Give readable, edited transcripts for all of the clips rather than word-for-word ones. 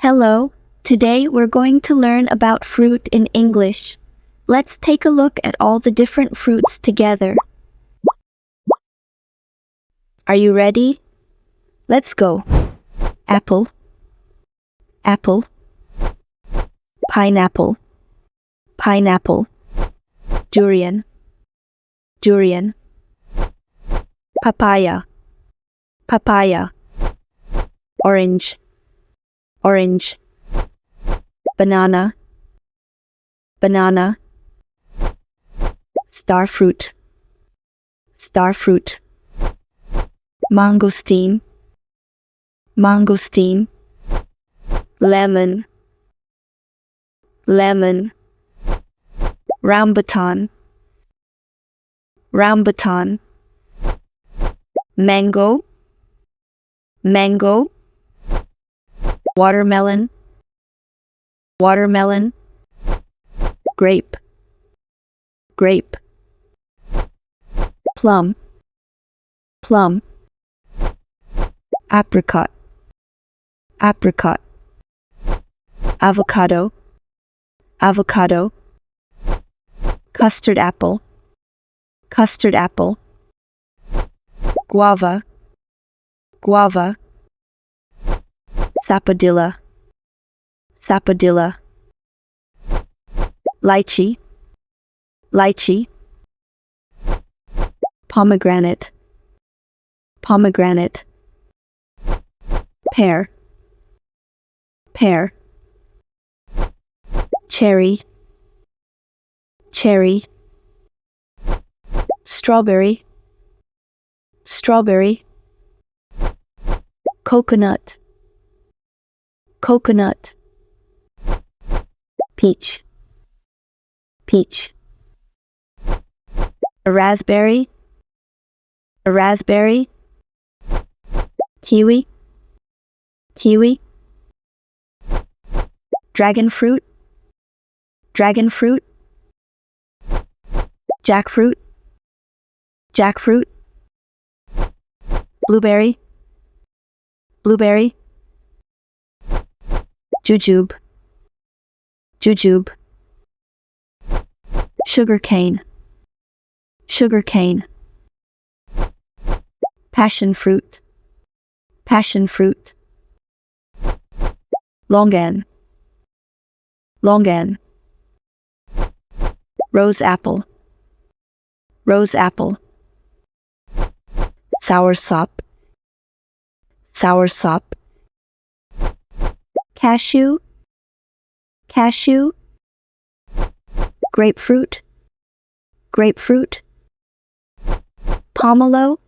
Hello, today we're going to learn about fruit in English. Let's take a look at all the different fruits together. Are you ready? Let's go. Apple, apple, pineapple, pineapple, durian, durian, papaya, papaya, orange, orange, banana, banana, star fruit, star fruit, mangosteen, mangosteen, lemon, lemon, rambutan, rambutan, mango, mango, watermelon, watermelon, grape, grape, plum, plum, apricot, apricot, avocado, avocado, custard apple, custard apple, guava, guava, sapodilla, sapodilla, lychee, lychee, pomegranate, pomegranate, pear, pear, cherry, cherry, strawberry, strawberry, coconut, coconut, peach, peach, a raspberry, kiwi, kiwi, dragon fruit, dragon fruit, jackfruit, jackfruit, blueberry, blueberry, jujube, jujube, sugarcane, sugarcane, passion fruit, passion fruit, longan, longan, rose apple, rose apple, soursop, soursop, cashew, cashew, grapefruit, grapefruit, pomelo,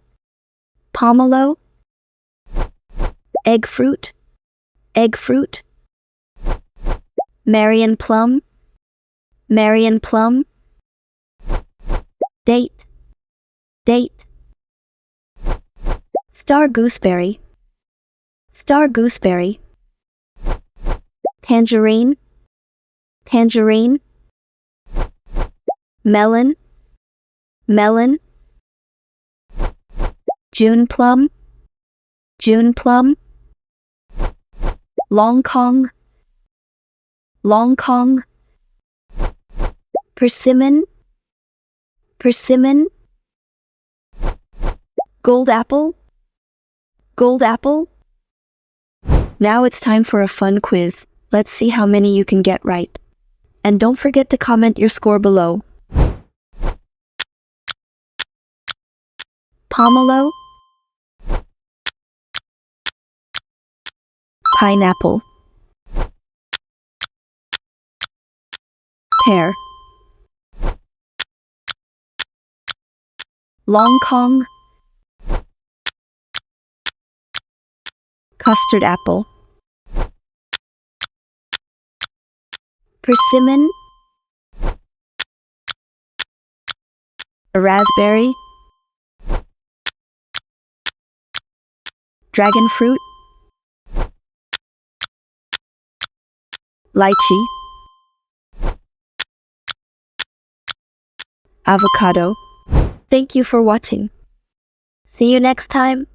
pomelo, egg fruit, egg fruit, Marion plum, Marion plum, date, date, star gooseberry, star gooseberry, tangerine, tangerine, melon, melon, June plum, June plum, Long Kong, Long Kong, persimmon, persimmon, gold apple, gold apple. Now it's time for a fun quiz. Let's see how many you can get right. And don't forget to comment your score below. Pomelo, pineapple, pear, Long Kong, custard apple, persimmon, a raspberry, dragon fruit, lychee, avocado. Thank you for watching. See you next time.